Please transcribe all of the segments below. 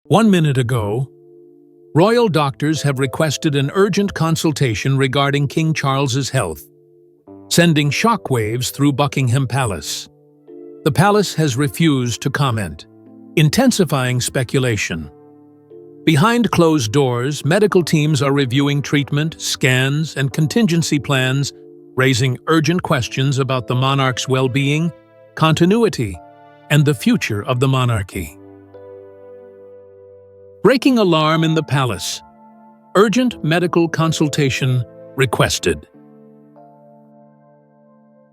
1 minute ago, royal doctors have requested an urgent consultation regarding King Charles's health, sending shockwaves through Buckingham Palace. The palace has refused to comment, intensifying speculation. Behind closed doors, medical teams are reviewing treatment, scans, and contingency plans, raising urgent questions about the monarch's well-being, continuity, and the future of the monarchy. Breaking alarm in the palace. Urgent medical consultation requested.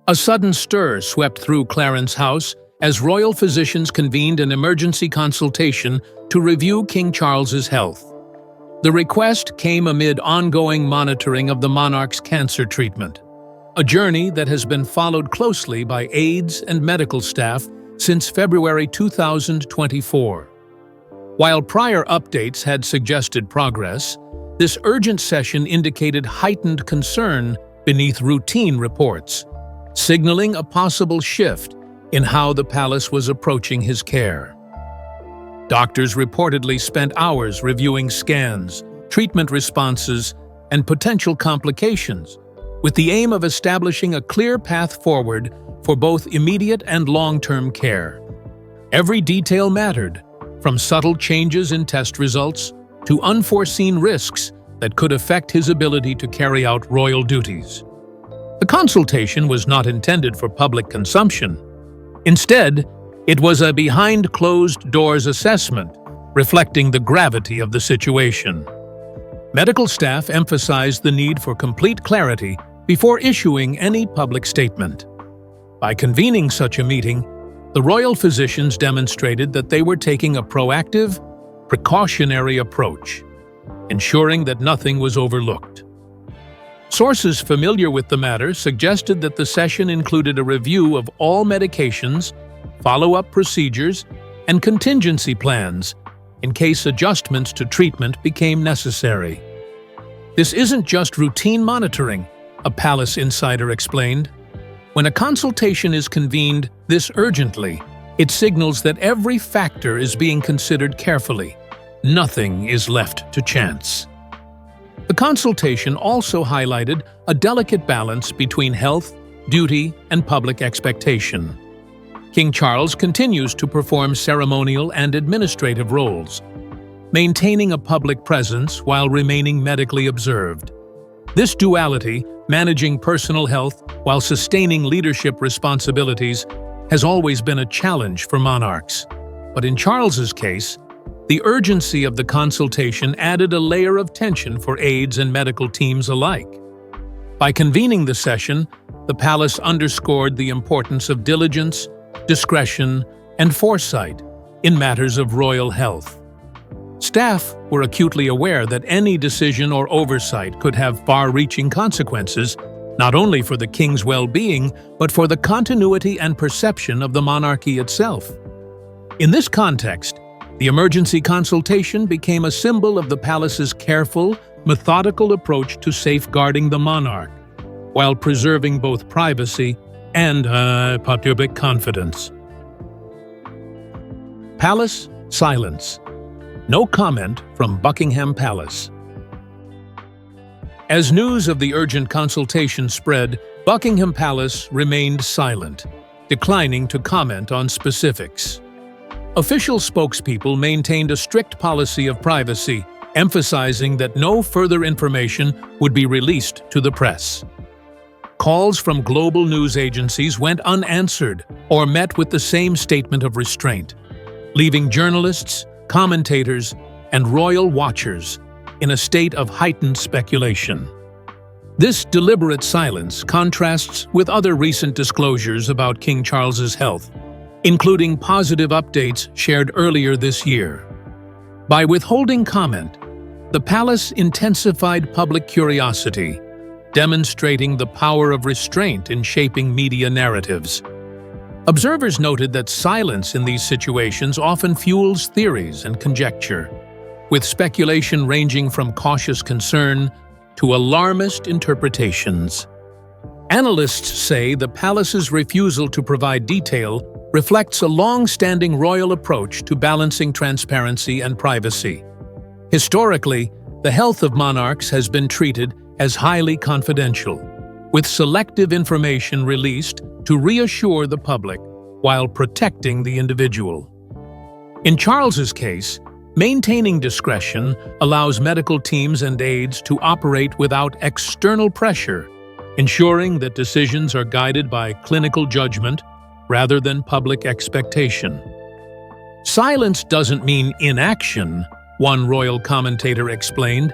A sudden stir swept through Clarence House as royal physicians convened an emergency consultation to review King Charles's health. The request came amid ongoing monitoring of the monarch's cancer treatment, a journey that has been followed closely by aides and medical staff since February 2024. While prior updates had suggested progress, this urgent session indicated heightened concern beneath routine reports, signaling a possible shift in how the palace was approaching his care. Doctors reportedly spent hours reviewing scans, treatment responses, and potential complications, with the aim of establishing a clear path forward for both immediate and long-term care. Every detail mattered, from subtle changes in test results to unforeseen risks that could affect his ability to carry out royal duties. The consultation was not intended for public consumption. Instead, it was a behind-closed-doors assessment, reflecting the gravity of the situation. Medical staff emphasized the need for complete clarity before issuing any public statement. By convening such a meeting, the royal physicians demonstrated that they were taking a proactive, precautionary approach, ensuring that nothing was overlooked. Sources familiar with the matter suggested that the session included a review of all medications, follow-up procedures, and contingency plans in case adjustments to treatment became necessary. This isn't just routine monitoring, a palace insider explained. When a consultation is convened this urgently, it signals that every factor is being considered carefully. Nothing is left to chance. The consultation also highlighted a delicate balance between health, duty, and public expectation. King Charles continues to perform ceremonial and administrative roles, maintaining a public presence while remaining medically observed. This duality, managing personal health while sustaining leadership responsibilities, has always been a challenge for monarchs. But in Charles's case, the urgency of the consultation added a layer of tension for aides and medical teams alike. By convening the session, the palace underscored the importance of diligence, discretion, and foresight in matters of royal health. Staff were acutely aware that any decision or oversight could have far-reaching consequences, not only for the king's well-being, but for the continuity and perception of the monarchy itself. In this context, the emergency consultation became a symbol of the palace's careful, methodical approach to safeguarding the monarch, while preserving both privacy and public confidence. Palace silence. No comment from Buckingham Palace. As news of the urgent consultation spread, Buckingham Palace remained silent, declining to comment on specifics. Official spokespeople maintained a strict policy of privacy, emphasizing that no further information would be released to the press. Calls from global news agencies went unanswered or met with the same statement of restraint, leaving journalists, commentators, and royal watchers in a state of heightened speculation. This deliberate silence contrasts with other recent disclosures about King Charles's health, including positive updates shared earlier this year. By withholding comment, the palace intensified public curiosity, demonstrating the power of restraint in shaping media narratives. Observers noted that silence in these situations often fuels theories and conjecture, with speculation ranging from cautious concern to alarmist interpretations. Analysts say the palace's refusal to provide detail reflects a long-standing royal approach to balancing transparency and privacy. Historically, the health of monarchs has been treated as highly confidential, with selective information released to reassure the public while protecting the individual. In Charles's case, maintaining discretion allows medical teams and aides to operate without external pressure, ensuring that decisions are guided by clinical judgment rather than public expectation. Silence doesn't mean inaction, one royal commentator explained.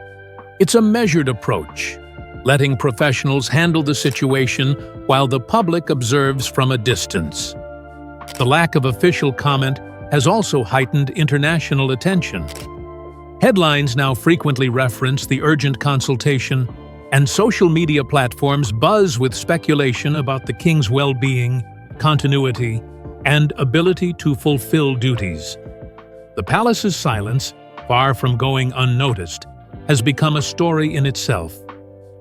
It's a measured approach, letting professionals handle the situation while the public observes from a distance. The lack of official comment has also heightened international attention. Headlines now frequently reference the urgent consultation, and social media platforms buzz with speculation about the king's well-being, continuity, and ability to fulfill duties. The palace's silence, far from going unnoticed, has become a story in itself,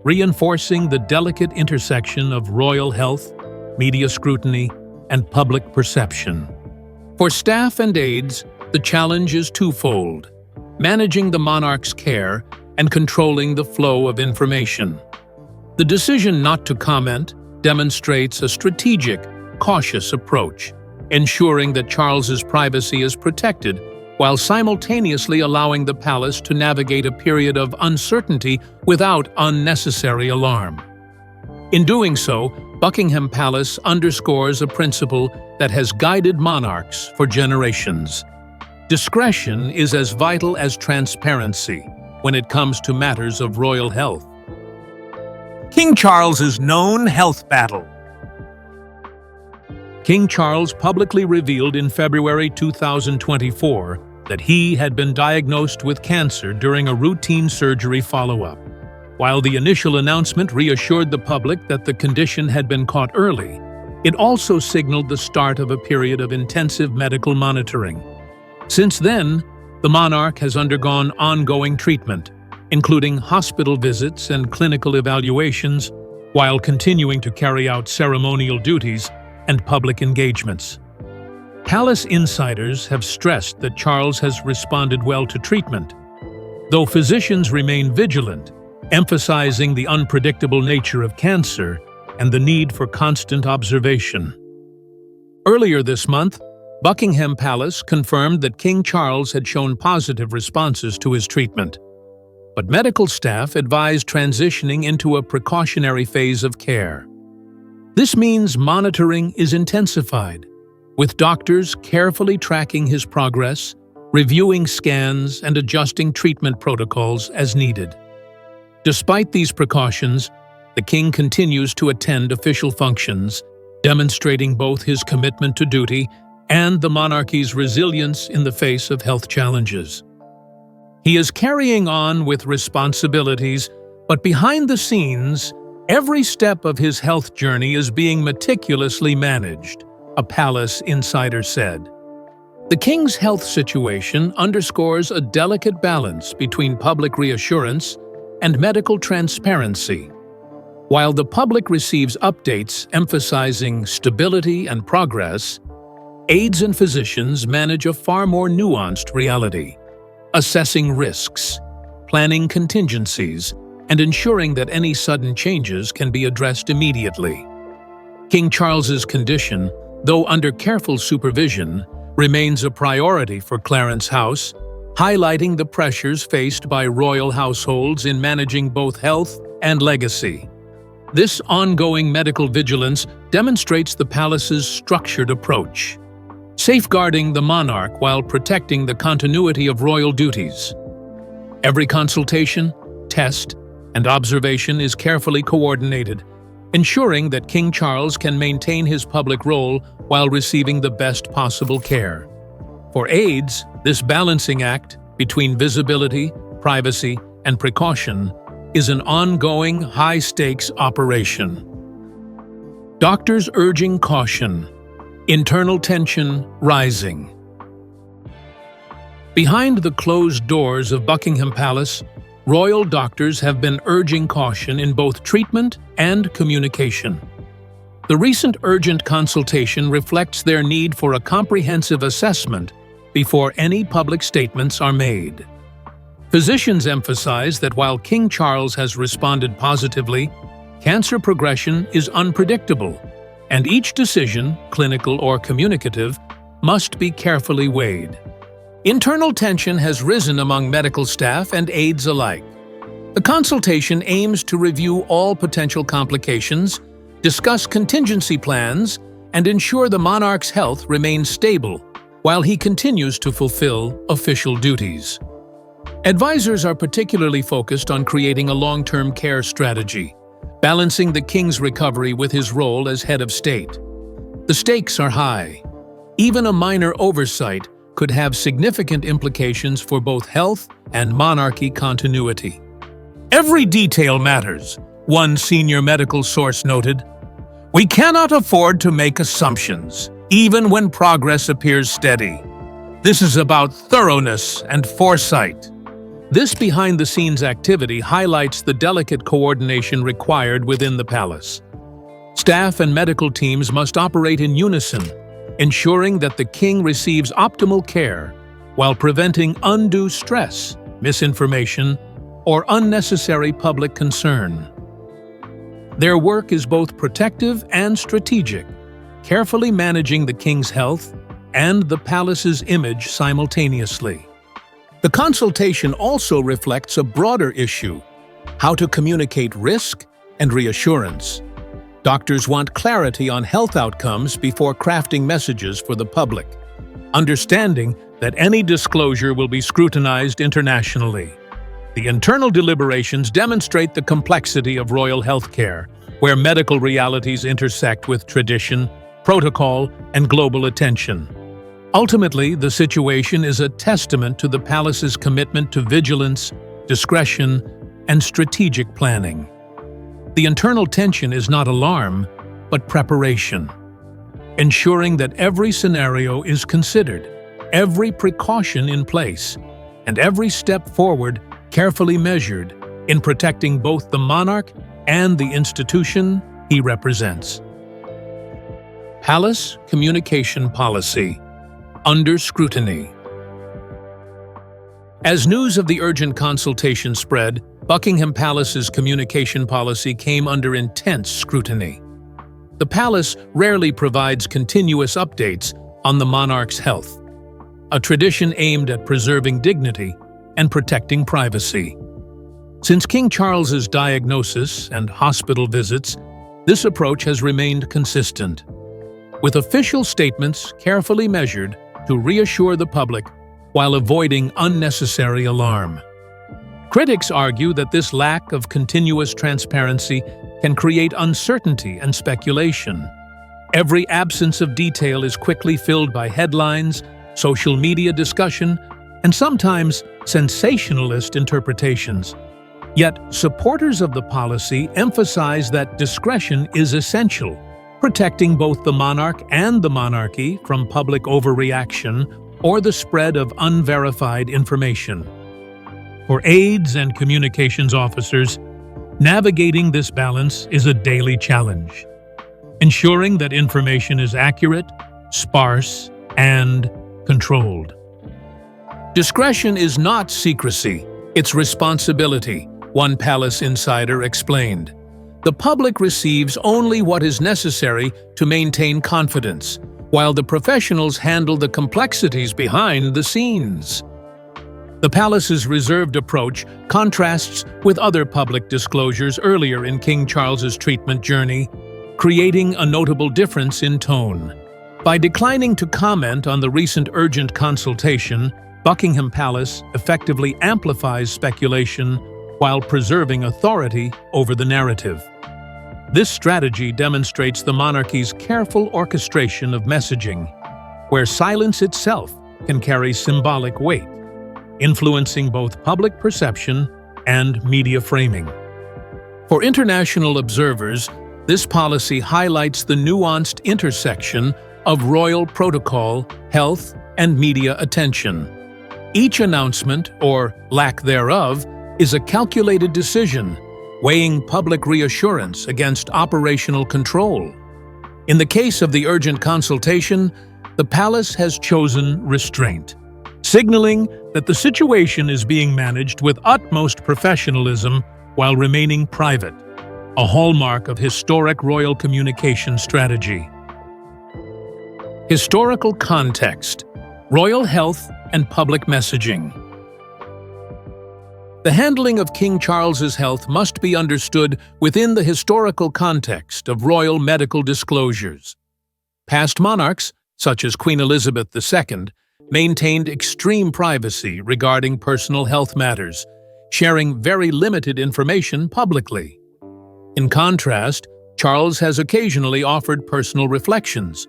reinforcing the delicate intersection of royal health, media scrutiny, and public perception. For staff and aides, the challenge is twofold: managing the monarch's care and controlling the flow of information. The decision not to comment demonstrates a strategic, cautious approach, ensuring that Charles's privacy is protected while simultaneously allowing the palace to navigate a period of uncertainty without unnecessary alarm. In doing so, Buckingham Palace underscores a principle that has guided monarchs for generations. Discretion is as vital as transparency when it comes to matters of royal health. King Charles's known health battle. King Charles publicly revealed in February 2024 that he had been diagnosed with cancer during a routine surgery follow-up. While the initial announcement reassured the public that the condition had been caught early, it also signaled the start of a period of intensive medical monitoring. Since then, the monarch has undergone ongoing treatment, including hospital visits and clinical evaluations, while continuing to carry out ceremonial duties and public engagements. Palace insiders have stressed that Charles has responded well to treatment, though physicians remain vigilant, emphasizing the unpredictable nature of cancer and the need for constant observation. Earlier this month, Buckingham Palace confirmed that King Charles had shown positive responses to his treatment, but medical staff advised transitioning into a precautionary phase of care. This means monitoring is intensified, with doctors carefully tracking his progress, reviewing scans, and adjusting treatment protocols as needed. Despite these precautions, the king continues to attend official functions, demonstrating both his commitment to duty and the monarchy's resilience in the face of health challenges. He is carrying on with responsibilities, but behind the scenes, every step of his health journey is being meticulously managed, a palace insider said. The king's health situation underscores a delicate balance between public reassurance and medical transparency. While the public receives updates emphasizing stability and progress, aides and physicians manage a far more nuanced reality, assessing risks, planning contingencies, and ensuring that any sudden changes can be addressed immediately. King Charles's condition, though under careful supervision, remains a priority for Clarence House, highlighting the pressures faced by royal households in managing both health and legacy. This ongoing medical vigilance demonstrates the palace's structured approach, safeguarding the monarch while protecting the continuity of royal duties. Every consultation, test, and observation is carefully coordinated, ensuring that King Charles can maintain his public role while receiving the best possible care. For aides, this balancing act between visibility, privacy, and precaution is an ongoing, high-stakes operation. Doctors urging caution. Internal tension rising. Behind the closed doors of Buckingham Palace, royal doctors have been urging caution in both treatment and communication. The recent urgent consultation reflects their need for a comprehensive assessment before any public statements are made. Physicians emphasize that while King Charles has responded positively, cancer progression is unpredictable, and each decision, clinical or communicative, must be carefully weighed. Internal tension has risen among medical staff and aides alike. The consultation aims to review all potential complications, discuss contingency plans, and ensure the monarch's health remains stable while he continues to fulfill official duties. Advisors are particularly focused on creating a long-term care strategy, balancing the king's recovery with his role as head of state. The stakes are high. Even a minor oversight could have significant implications for both health and monarchy continuity. Every detail matters, one senior medical source noted. We cannot afford to make assumptions, even when progress appears steady. This is about thoroughness and foresight. This behind-the-scenes activity highlights the delicate coordination required within the palace. Staff and medical teams must operate in unison, ensuring that the king receives optimal care while preventing undue stress, misinformation, or unnecessary public concern. Their work is both protective and strategic, carefully managing the king's health and the palace's image simultaneously. The consultation also reflects a broader issue: how to communicate risk and reassurance. Doctors want clarity on health outcomes before crafting messages for the public, understanding that any disclosure will be scrutinized internationally. The internal deliberations demonstrate the complexity of royal healthcare, where medical realities intersect with tradition, protocol, and global attention. Ultimately, the situation is a testament to the palace's commitment to vigilance, discretion, and strategic planning. The internal tension is not alarm, but preparation, ensuring that every scenario is considered, every precaution in place, and every step forward carefully measured in protecting both the monarch and the institution he represents. Palace Communication Policy under scrutiny. As news of the urgent consultation spread, Buckingham Palace's communication policy came under intense scrutiny. The palace rarely provides continuous updates on the monarch's health, a tradition aimed at preserving dignity and protecting privacy. Since King Charles's diagnosis and hospital visits, this approach has remained consistent, with official statements carefully measured to reassure the public while avoiding unnecessary alarm. Critics argue that this lack of continuous transparency can create uncertainty and speculation. Every absence of detail is quickly filled by headlines, social media discussion, and sometimes sensationalist interpretations. Yet, supporters of the policy emphasize that discretion is essential, protecting both the monarch and the monarchy from public overreaction or the spread of unverified information. For aides and communications officers, navigating this balance is a daily challenge, ensuring that information is accurate, sparse, and controlled. Discretion is not secrecy, it's responsibility, one palace insider explained. The public receives only what is necessary to maintain confidence, while the professionals handle the complexities behind the scenes. The palace's reserved approach contrasts with other public disclosures earlier in King Charles's treatment journey, creating a notable difference in tone. By declining to comment on the recent urgent consultation, Buckingham Palace effectively amplifies speculation while preserving authority over the narrative. This strategy demonstrates the monarchy's careful orchestration of messaging, where silence itself can carry symbolic weight, influencing both public perception and media framing. For international observers, this policy highlights the nuanced intersection of royal protocol, health, and media attention. Each announcement, or lack thereof, is a calculated decision, weighing public reassurance against operational control. In the case of the urgent consultation, the palace has chosen restraint, signaling that the situation is being managed with utmost professionalism while remaining private, a hallmark of historic royal communication strategy. Historical context, royal health and public messaging. The handling of King Charles's health must be understood within the historical context of royal medical disclosures. Past monarchs, such as Queen Elizabeth II, maintained extreme privacy regarding personal health matters, sharing very limited information publicly. In contrast, Charles has occasionally offered personal reflections,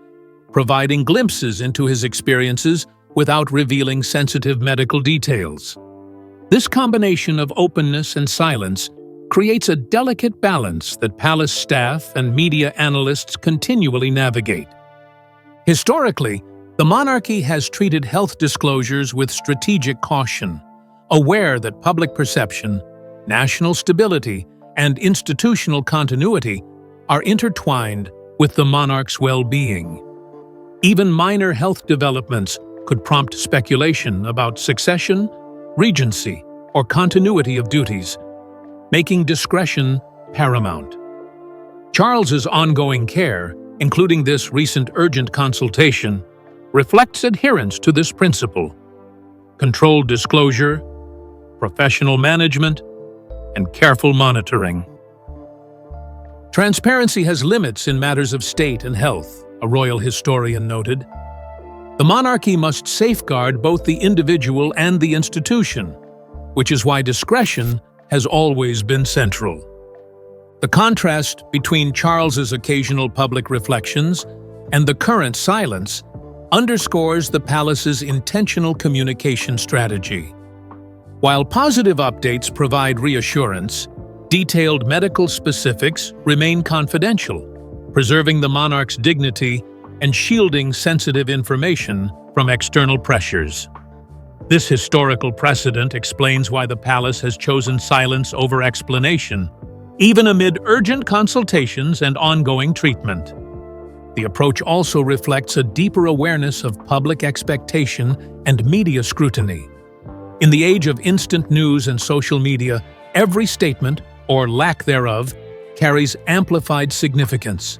providing glimpses into his experiences without revealing sensitive medical details. This combination of openness and silence creates a delicate balance that palace staff and media analysts continually navigate. Historically, the monarchy has treated health disclosures with strategic caution, aware that public perception, national stability, and institutional continuity are intertwined with the monarch's well-being. Even minor health developments could prompt speculation about succession, regency, or continuity of duties, making discretion paramount. Charles's ongoing care, including this recent urgent consultation, reflects adherence to this principle: controlled disclosure, professional management, and careful monitoring. Transparency has limits in matters of state and health, a royal historian noted. The monarchy must safeguard both the individual and the institution, which is why discretion has always been central. The contrast between Charles's occasional public reflections and the current silence underscores the palace's intentional communication strategy. While positive updates provide reassurance, detailed medical specifics remain confidential, preserving the monarch's dignity and shielding sensitive information from external pressures. This historical precedent explains why the palace has chosen silence over explanation, even amid urgent consultations and ongoing treatment. The approach also reflects a deeper awareness of public expectation and media scrutiny. In the age of instant news and social media, every statement, or lack thereof, carries amplified significance.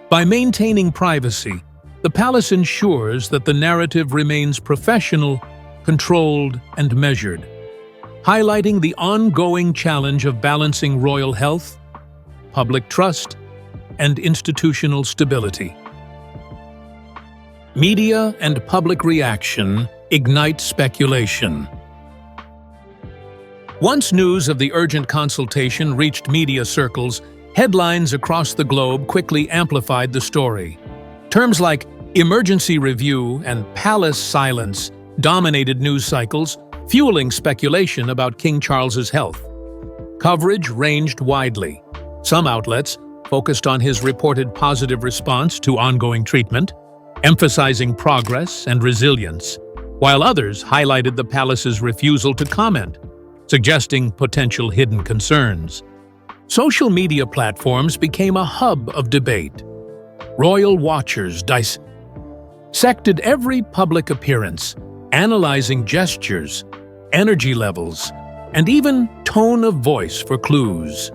By maintaining privacy, the palace ensures that the narrative remains professional, controlled, and measured, highlighting the ongoing challenge of balancing royal health, public trust, and institutional stability. Media and public reaction ignite speculation. Once news of the urgent consultation reached media circles, headlines across the globe quickly amplified the story. Terms like emergency review and palace silence dominated news cycles, fueling speculation about King Charles's health. Coverage ranged widely. Some outlets focused on his reported positive response to ongoing treatment, emphasizing progress and resilience, while others highlighted the palace's refusal to comment, suggesting potential hidden concerns. Social media platforms became a hub of debate. Royal watchers dissected every public appearance, analyzing gestures, energy levels, and even tone of voice for clues.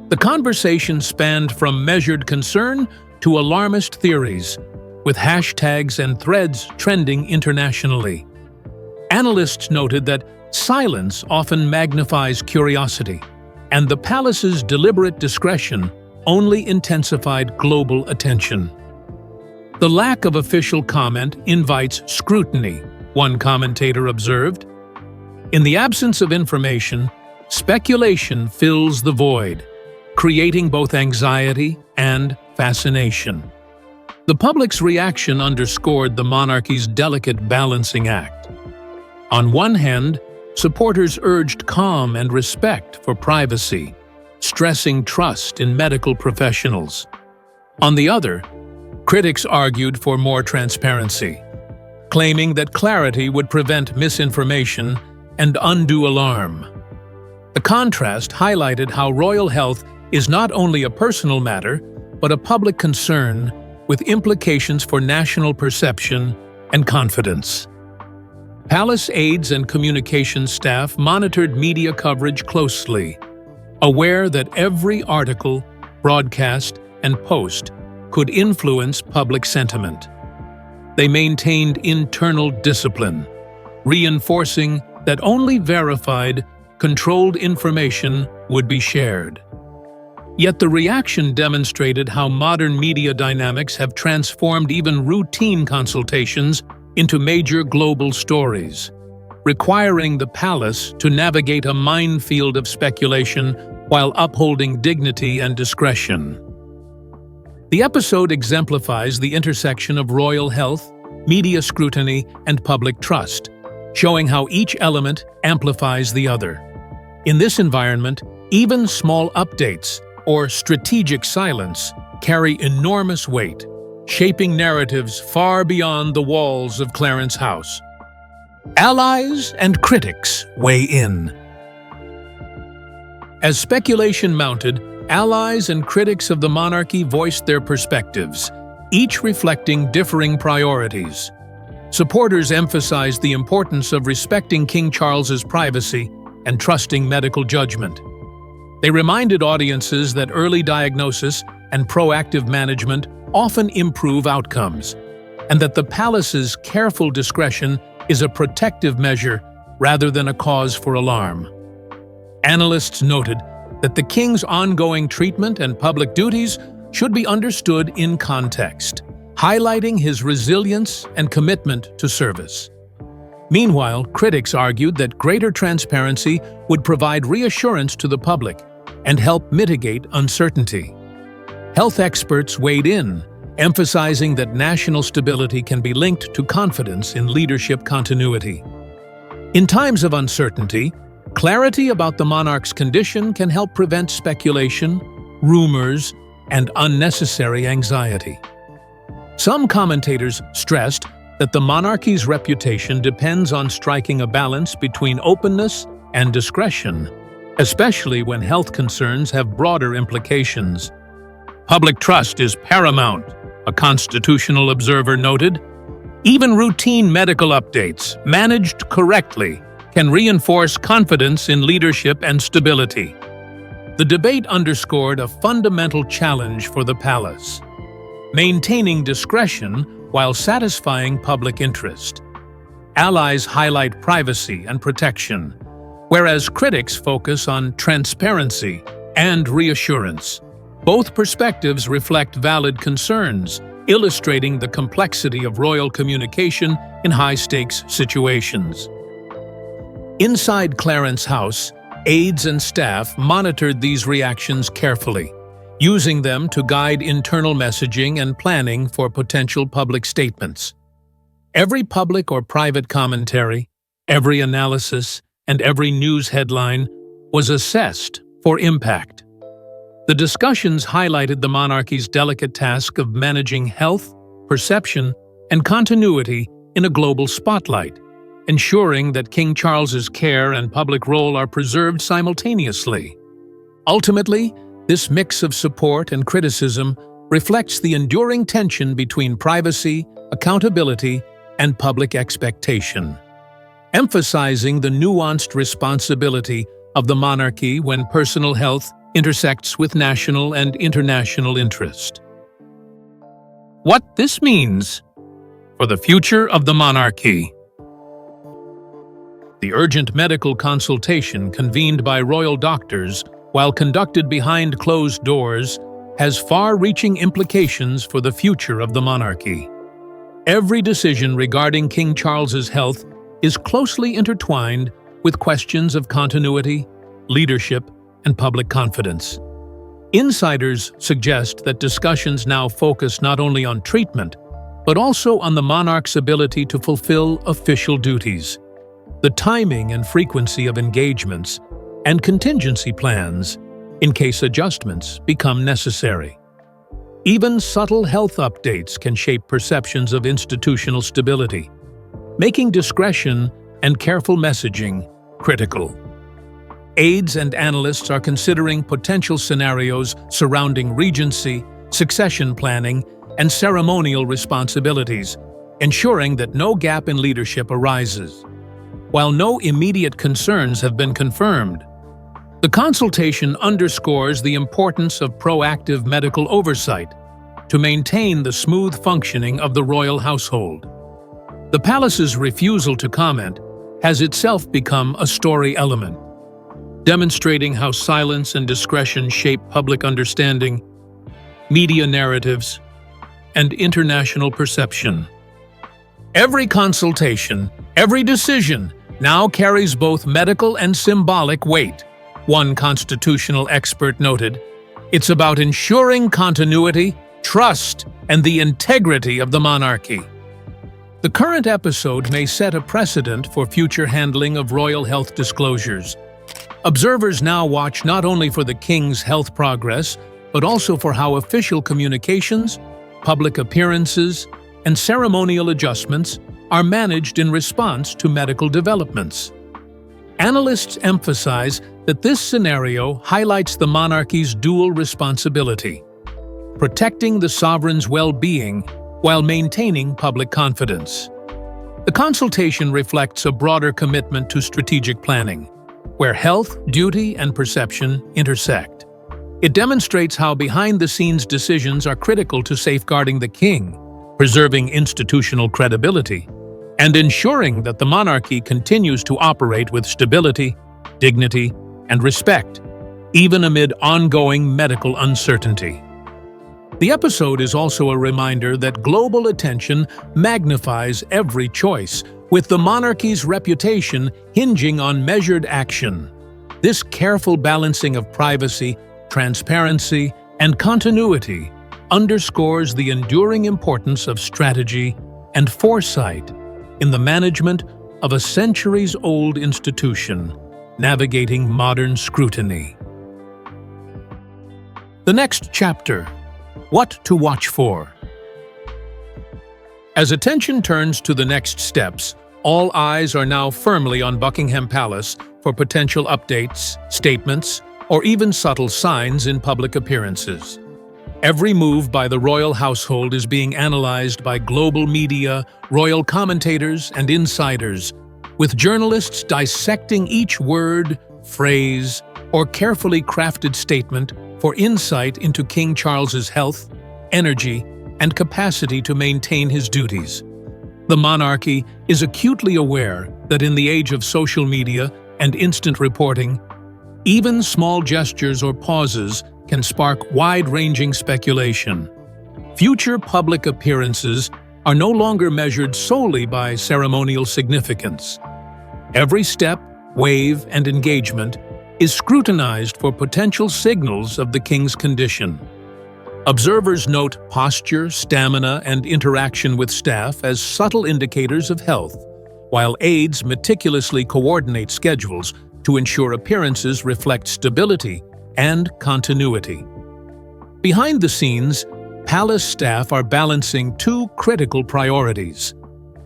The conversation spanned from measured concern to alarmist theories, with hashtags and threads trending internationally. Analysts noted that silence often magnifies curiosity, and the palace's deliberate discretion only intensified global attention. The lack of official comment invites scrutiny, one commentator observed. In the absence of information, speculation fills the void, creating both anxiety and fascination. The public's reaction underscored the monarchy's delicate balancing act. On one hand, supporters urged calm and respect for privacy, stressing trust in medical professionals. On the other, critics argued for more transparency, claiming that clarity would prevent misinformation and undue alarm. The contrast highlighted how royal health is not only a personal matter, but a public concern with implications for national perception and confidence. Palace aides and communications staff monitored media coverage closely, aware that every article, broadcast, and post could influence public sentiment. They maintained internal discipline, reinforcing that only verified, controlled information would be shared. Yet the reaction demonstrated how modern media dynamics have transformed even routine consultations into major global stories, requiring the palace to navigate a minefield of speculation while upholding dignity and discretion. The episode exemplifies the intersection of royal health, media scrutiny, and public trust, showing how each element amplifies the other. In this environment, even small updates or strategic silence carry enormous weight, shaping narratives far beyond the walls of Clarence House. Allies and critics weigh in. As speculation mounted, allies and critics of the monarchy voiced their perspectives, each reflecting differing priorities. Supporters emphasized the importance of respecting King Charles's privacy and trusting medical judgment. They reminded audiences that early diagnosis and proactive management often improve outcomes, and that the palace's careful discretion is a protective measure rather than a cause for alarm. Analysts noted that the king's ongoing treatment and public duties should be understood in context, highlighting his resilience and commitment to service. Meanwhile, critics argued that greater transparency would provide reassurance to the public and help mitigate uncertainty. Health experts weighed in, emphasizing that national stability can be linked to confidence in leadership continuity. In times of uncertainty, clarity about the monarch's condition can help prevent speculation, rumors, and unnecessary anxiety. Some commentators stressed that the monarchy's reputation depends on striking a balance between openness and discretion, especially when health concerns have broader implications. Public trust is paramount, a constitutional observer noted. Even routine medical updates, managed correctly, can reinforce confidence in leadership and stability. The debate underscored a fundamental challenge for the palace: maintaining discretion while satisfying public interest. Allies highlight privacy and protection, whereas critics focus on transparency and reassurance. Both perspectives reflect valid concerns, illustrating the complexity of royal communication in high-stakes situations. Inside Clarence House, aides and staff monitored these reactions carefully, using them to guide internal messaging and planning for potential public statements. Every public or private commentary, every analysis, and every news headline was assessed for impact. The discussions highlighted the monarchy's delicate task of managing health, perception, and continuity in a global spotlight, ensuring that King Charles's care and public role are preserved simultaneously. Ultimately, this mix of support and criticism reflects the enduring tension between privacy, accountability, and public expectation, emphasizing the nuanced responsibility of the monarchy when personal health intersects with national and international interest. What this means for the future of the monarchy. The urgent medical consultation convened by royal doctors while conducted behind closed doors has far-reaching implications for the future of the monarchy. Every decision regarding King Charles's health is closely intertwined with questions of continuity, leadership, and public confidence. Insiders suggest that discussions now focus not only on treatment, but also on the monarch's ability to fulfill official duties, the timing and frequency of engagements, and contingency plans in case adjustments become necessary. Even subtle health updates can shape perceptions of institutional stability, making discretion and careful messaging critical. Aides and analysts are considering potential scenarios surrounding regency, succession planning, and ceremonial responsibilities, ensuring that no gap in leadership arises. While no immediate concerns have been confirmed, the consultation underscores the importance of proactive medical oversight to maintain the smooth functioning of the royal household. The palace's refusal to comment has itself become a story element, demonstrating how silence and discretion shape public understanding, media narratives, and international perception. Every consultation, every decision, now carries both medical and symbolic weight. One constitutional expert noted, "It's about ensuring continuity, trust, and the integrity of the monarchy." The current episode may set a precedent for future handling of royal health disclosures. Observers now watch not only for the king's health progress, but also for how official communications, public appearances, and ceremonial adjustments are managed in response to medical developments. Analysts emphasize that this scenario highlights the monarchy's dual responsibility: protecting the sovereign's well-being while maintaining public confidence. The consultation reflects a broader commitment to strategic planning, where health, duty, and perception intersect. It demonstrates how behind-the-scenes decisions are critical to safeguarding the king, preserving institutional credibility, and ensuring that the monarchy continues to operate with stability, dignity, and respect, even amid ongoing medical uncertainty. The episode is also a reminder that global attention magnifies every choice, with the monarchy's reputation hinging on measured action. This careful balancing of privacy, transparency, and continuity underscores the enduring importance of strategy and foresight in the management of a centuries-old institution, navigating modern scrutiny. The next chapter: What to watch for. As attention turns to the next steps, all eyes are now firmly on Buckingham Palace for potential updates, statements, or even subtle signs in public appearances. Every move by the royal household is being analyzed by global media, royal commentators, and insiders, with journalists dissecting each word, phrase, or carefully crafted statement for insight into King Charles's health, energy, and capacity to maintain his duties. The monarchy is acutely aware that in the age of social media and instant reporting, even small gestures or pauses can spark wide-ranging speculation. Future public appearances are no longer measured solely by ceremonial significance. Every step, wave, and engagement is scrutinized for potential signals of the king's condition. Observers note posture, stamina, and interaction with staff as subtle indicators of health, while aides meticulously coordinate schedules to ensure appearances reflect stability and continuity. Behind the scenes, palace staff are balancing two critical priorities: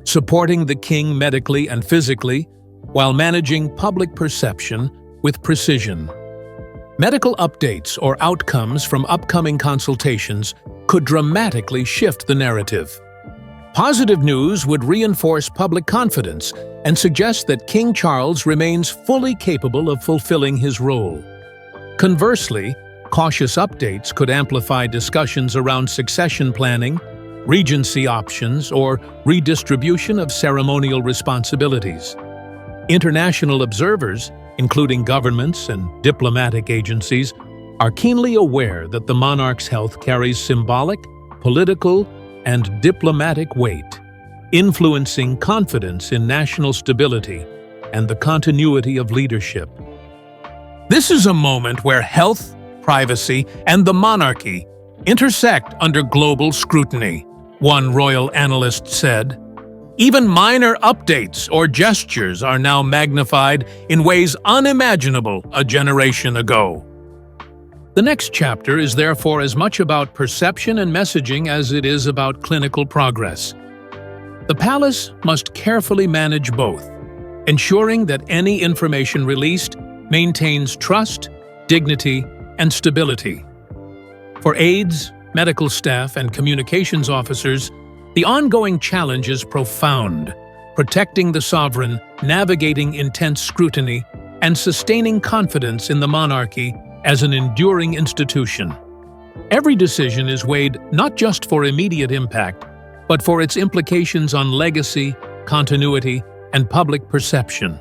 supporting the king medically and physically, while managing public perception with precision. Medical updates or outcomes from upcoming consultations could dramatically shift the narrative. Positive news would reinforce public confidence and suggest that King Charles remains fully capable of fulfilling his role. Conversely, cautious updates could amplify discussions around succession planning, regency options, or redistribution of ceremonial responsibilities. International observers, including governments and diplomatic agencies, are keenly aware that the monarch's health carries symbolic, political, and diplomatic weight, influencing confidence in national stability and the continuity of leadership. This is a moment where health, privacy, and the monarchy intersect under global scrutiny, one royal analyst said. Even minor updates or gestures are now magnified in ways unimaginable a generation ago. The next chapter is therefore as much about perception and messaging as it is about clinical progress. The palace must carefully manage both, ensuring that any information released maintains trust, dignity, and stability. For aides, medical staff, and communications officers, the ongoing challenge is profound, protecting the sovereign, navigating intense scrutiny, and sustaining confidence in the monarchy as an enduring institution. Every decision is weighed not just for immediate impact, but for its implications on legacy, continuity, and public perception.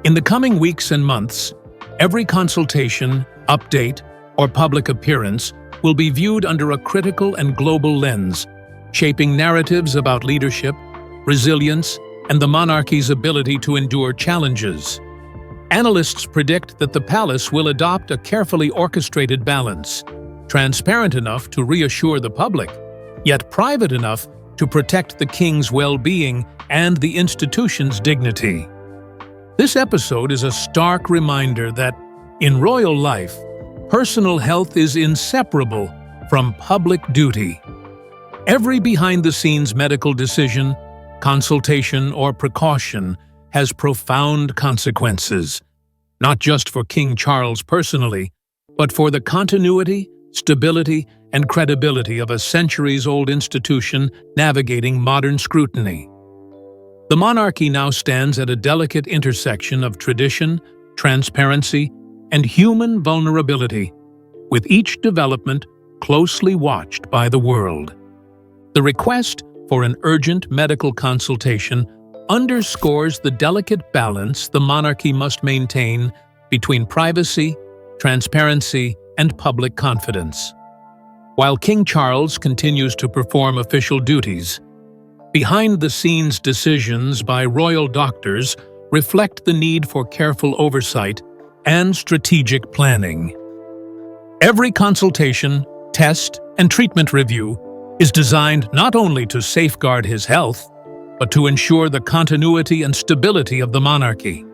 In the coming weeks and months, every consultation, update, or public appearance will be viewed under a critical and global lens, shaping narratives about leadership, resilience, and the monarchy's ability to endure challenges. Analysts predict that the palace will adopt a carefully orchestrated balance, transparent enough to reassure the public, yet private enough to protect the king's well-being and the institution's dignity. This episode is a stark reminder that, in royal life, personal health is inseparable from public duty. Every behind-the-scenes medical decision, consultation, or precaution has profound consequences, not just for King Charles personally, but for the continuity, stability, and credibility of a centuries-old institution navigating modern scrutiny. The monarchy now stands at a delicate intersection of tradition, transparency, and human vulnerability, with each development closely watched by the world. The request for an urgent medical consultation underscores the delicate balance the monarchy must maintain between privacy, transparency, and public confidence. While King Charles continues to perform official duties, behind-the-scenes decisions by royal doctors reflect the need for careful oversight and strategic planning. Every consultation, test, and treatment review is designed not only to safeguard his health, but to ensure the continuity and stability of the monarchy.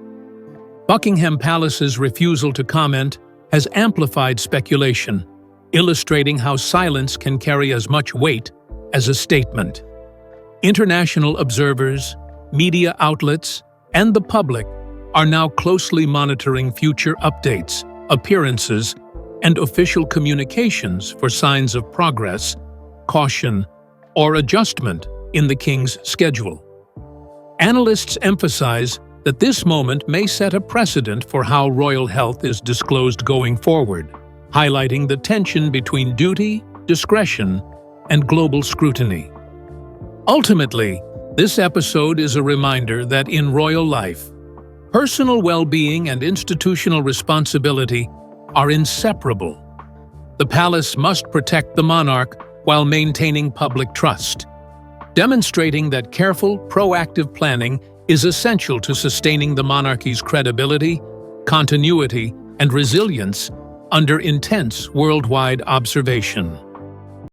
Buckingham Palace's refusal to comment has amplified speculation, illustrating how silence can carry as much weight as a statement. International observers, media outlets, and the public are now closely monitoring future updates, appearances, and official communications for signs of progress, caution, or adjustment in the king's schedule. Analysts emphasize that this moment may set a precedent for how royal health is disclosed going forward, highlighting the tension between duty, discretion, and global scrutiny. Ultimately, this episode is a reminder that in royal life, personal well-being and institutional responsibility are inseparable. The palace must protect the monarch while maintaining public trust, demonstrating that careful, proactive planning is essential to sustaining the monarchy's credibility, continuity, and resilience under intense worldwide observation.